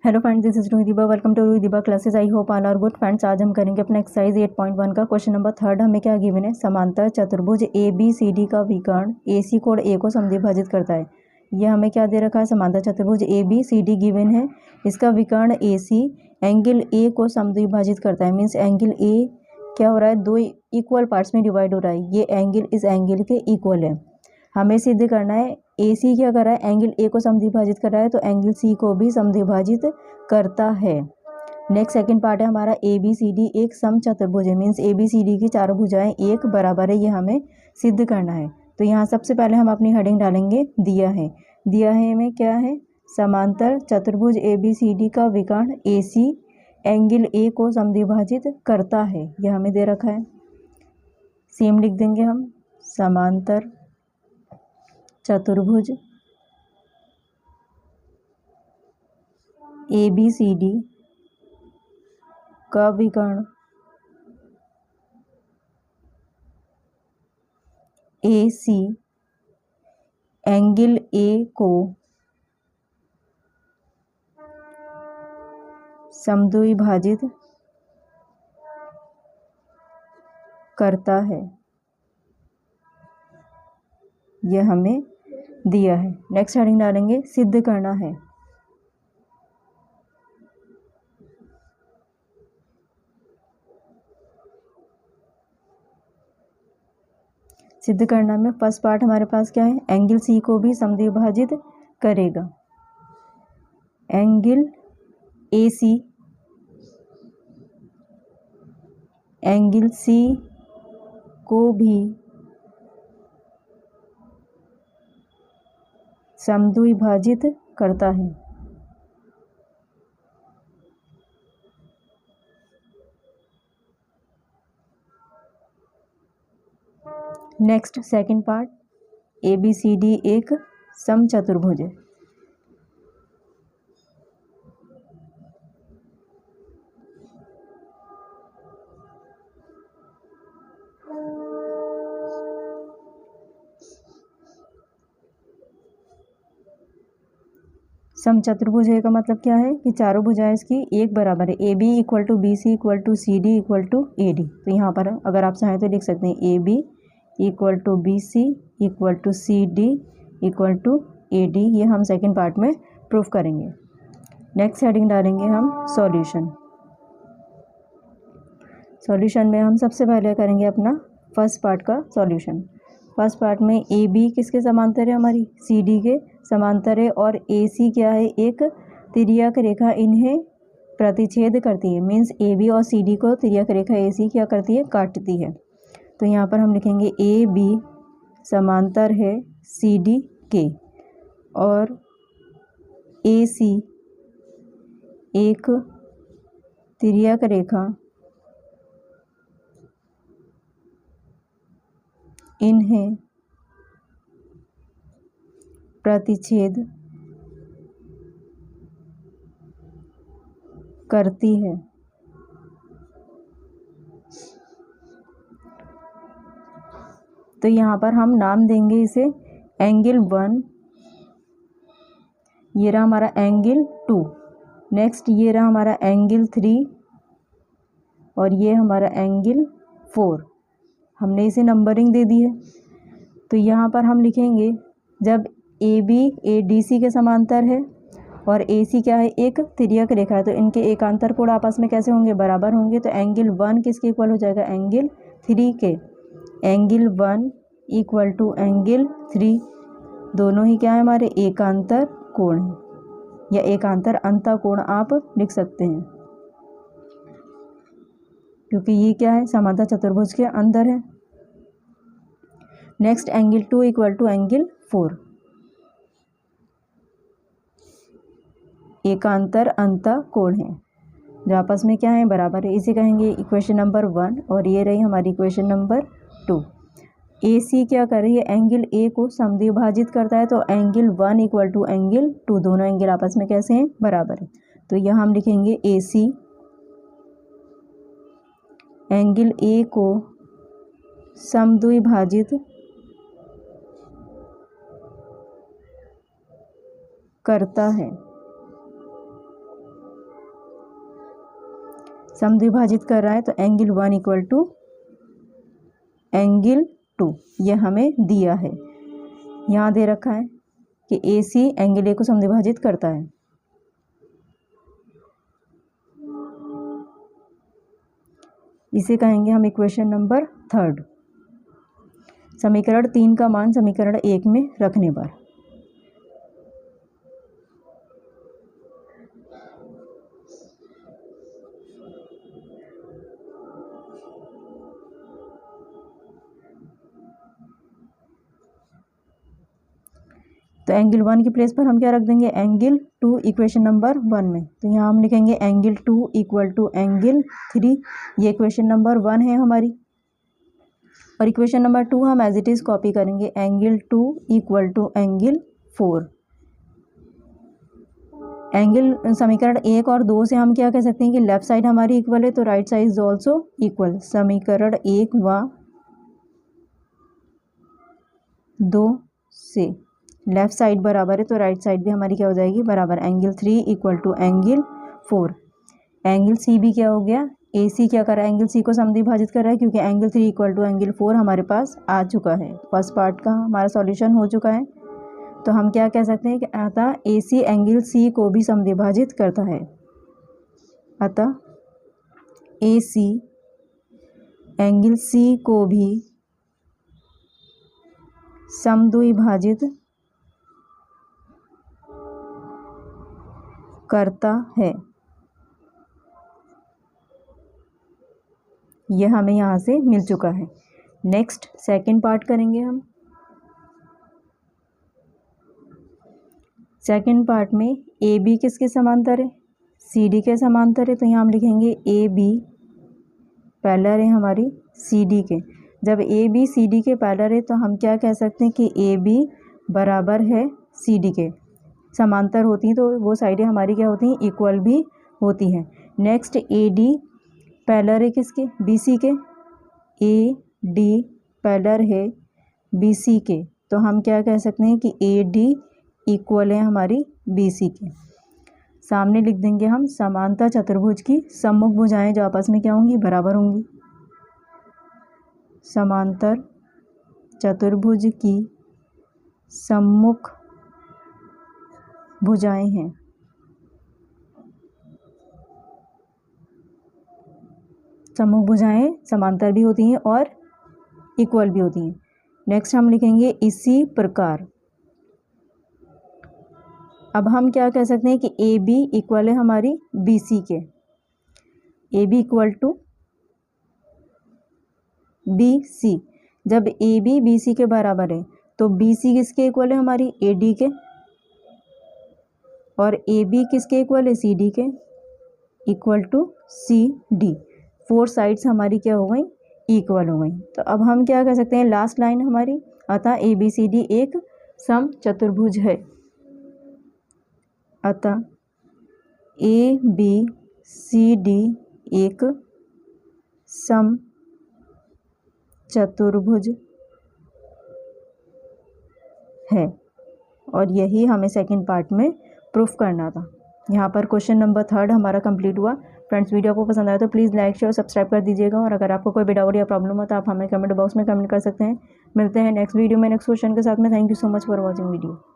Hello friends, this is Rohidiba. Welcome to Rohidiba classes. I hope all are good friends. आज हम करेंगे अपना exercise 8.1 का क्वेश्चन नंबर 3। हमें क्या गिवन है? समांतर चतुर्भुज ए बी सी डी का विकर्ण ए सी कोण ए को समद्विभाजित करता है। यह हमें क्या दे रखा है? समांतर चतुर्भुज A B C D given है। इसका विकर्ण ए सी एंगल ए को समद्विभाजित करता है। मीन्स एंगल ए क्या हो रहा है? दो इक्वल पार्ट्स में डिवाइड हो रहा है। ये एंगल इस एंगल के इक्वल है। हमें सिद्ध करना है ए सी क्या कर रहा है? एंगल ए को समद्विभाजित कर रहा है, तो एंगल सी को भी समद्विभाजित करता है। नेक्स्ट सेकंड पार्ट है हमारा ए बी सी डी एक समचतुर्भुज है। Means A B C D की चारों भुजाएं एक बराबर है, ये हमें सिद्ध करना है। तो यहाँ सबसे पहले हम अपनी हेडिंग डालेंगे दिया है। दिया है में क्या है? समांतर चतुर्भुज ए बी सी डी का विकर्ण ए सी एंगल ए को समद्विभाजित करता है, यह हमें दे रखा है। सेम लिख देंगे हम, समांतर चतुर्भुज ए बी सी डी का विकर्ण ए सी एंगल ए को समद्विभाजित करता है, यह हमें दिया है। नेक्स्ट हेडिंग डालेंगे सिद्ध करना है। सिद्ध करना में फर्स्ट पार्ट हमारे पास क्या है? एंगल सी को भी समद्विभाजित करेगा। Angle A C angle C को भी समद्विभाजित करता है। Next second part, A B C D एक समचतुर्भुज है। समचतुर्भुज है का मतलब क्या है? कि चारों भुजाएं इसकी एक बराबर है। A B equal to B C equal to C D equal to A D. तो यहाँ पर अगर आप चाहें तो लिख सकते हैं A B equal to B C equal to C D equal to A D. ये हम सेकंड पार्ट में प्रूफ करेंगे। नेक्स्ट हेडिंग डालेंगे हम सॉल्यूशन। सॉल्यूशन में हम सबसे पहले करेंगे अपना फर्स्ट पार्ट का सॉल्यूशन। फर्स्ट पार्ट में ए बी किसके समांतर है? हमारी सी डी के समांतर है। और ए सी क्या है? एक तिर्यक रेखा इन्हें प्रतिच्छेद करती है। मीन्स ए बी और सी डी को तिर्यक रेखा ए सी क्या करती है? काटती है। तो यहाँ पर हम लिखेंगे ए बी समांतर है सी डी के, और ए सी एक तिर्यक रेखा इन्हें प्रतिच्छेद करती है। तो यहाँ पर हम नाम देंगे इसे एंगल 1, ये रहा हमारा एंगल 2। नेक्स्ट ये रहा हमारा एंगल 3, और ये हमारा एंगल 4। हमने इसे नंबरिंग दे दी है। तो यहाँ पर हम लिखेंगे जब A B A D C के समांतर है और ए सी क्या है? एक तिर्यक रेखा है, तो इनके एकांतर कोण आपस में कैसे होंगे? बराबर होंगे। तो एंगल 1 किसके इक्वल हो जाएगा? एंगल 3 के। एंगल 1 इक्वल टू एंगल 3, दोनों ही क्या है? हमारे एकांतर कोण है, या एकांतर अंतःकोण आप लिख सकते हैं, क्योंकि ये क्या है? समांतर चतुर्भुज के अंदर है। Next angle 2 equal to angle 4, एकांतर अंतःकोण है जो आपस में क्या है? बराबर है। इसे कहेंगे इक्वेशन नंबर 1, और ये रही हमारी इक्वेशन नंबर 2। ए सी क्या कर रही है? एंगल ए को समद्विभाजित करता है। तो एंगल 1 इक्वल टू एंगल 2, दोनों एंगल आपस में कैसे हैं? बराबर है। तो यहाँ हम लिखेंगे ए सी एंगल ए को समद्विभाजित करता है। समद्विभाजित कर रहा है, तो एंगल 1 इक्वल टू एंगल 2 ये हमें दिया है। यहाँ दे रखा है कि AC एंगल A को समद्विभाजित करता है। इसे कहेंगे हम इक्वेशन नंबर 3। समीकरण 3 का मान समीकरण 1 में रखने पर तो एंगल 1 की प्लेस पर हम क्या रख देंगे, एंगल 2 इक्वेशन नंबर 1 में। तो यहाँ हम लिखेंगे एंगल 2 इक्वल टू एंगल 3, ये इक्वेशन नंबर 1 है हमारी। और इक्वेशन नंबर 2 हम एज इट इज़ कॉपी करेंगे, angle 2 equal to angle 4। Angle समीकरण 1 और 2 से हम क्या कह सकते हैं कि लेफ्ट साइड हमारी इक्वल है, तो right side is also equal. समीकरण 1 व 2 से लेफ्ट साइड बराबर है, तो राइट साइड भी हमारी क्या हो जाएगी, बराबर। Angle 3 equal to angle 4। Angle C भी क्या हो गया, AC क्या कर रहा है, एंगल सी को समद्विभाजित कर रहा है, क्योंकि एंगल 3 इक्वल टू एंगल 4 हमारे पास आ चुका है। फर्स्ट पार्ट का हमारा सॉल्यूशन हो चुका है। तो हम क्या कह सकते हैं कि अतः AC एंगल C को भी समद्विभाजित करता है। अतः AC एंगल C को भी समद्विभाजित करता है। यह हमें यहाँ से मिल चुका है। नेक्स्ट सेकंड पार्ट करेंगे हम। सेकंड पार्ट में AB किसके समांतर है, CD के समांतर है। तो यहाँ हम लिखेंगे AB पैरेलल है हमारी CD के। जब AB CD के पैरेलल है तो हम क्या कह सकते हैं कि AB बराबर है CD के। समांतर होती हैं तो वो साइडें हमारी क्या होती हैं, इक्वल भी होती हैं। नेक्स्ट AD पैरेलल है किसके, BC के। AD पैरेलल है BC के, तो हम क्या कह सकते हैं कि AD इक्वल है हमारी BC के। सामने लिख देंगे हम समांतर चतुर्भुज की सम्मुख भुजाएं जो आपस में क्या होंगी, बराबर होंगी। समांतर चतुर्भुज की सम्मुख भुजाएं हैं। सम्मुख भुजाएं समांतर भी होती हैं और इक्वल भी होती हैं। नेक्स्ट हम लिखेंगे इसी प्रकार। अब हम क्या कह सकते हैं कि AB इक्वल है हमारी BC के। AB equal to BC। जब AB BC के बराबर है तो BC किसके इक्वल है, हमारी AD के। और AB किसके इक्वल है, CD के। Equal to CD। 4 साइड्स हमारी क्या हो गई, इक्वल हो गई। तो अब हम क्या कह सकते हैं, लास्ट लाइन हमारी, अतः ABCD एक समचतुर्भुज है। अतः ABCD एक समचतुर्भुज है। और यही हमें सेकंड पार्ट में प्रूफ करना था। यहाँ पर क्वेश्चन नंबर 3 हमारा कंप्लीट हुआ। फ्रेंड्स, वीडियो आपको पसंद आया तो प्लीज़ लाइक शेयर सब्सक्राइब कर दीजिएगा। और अगर आपको कोई भी डाउट या प्रॉब्लम हो तो आप हमें कमेंट बॉक्स में कमेंट कर सकते हैं। मिलते हैं नेक्स्ट वीडियो में नेक्स्ट क्वेश्चन के साथ में। Thank you so much for watching video.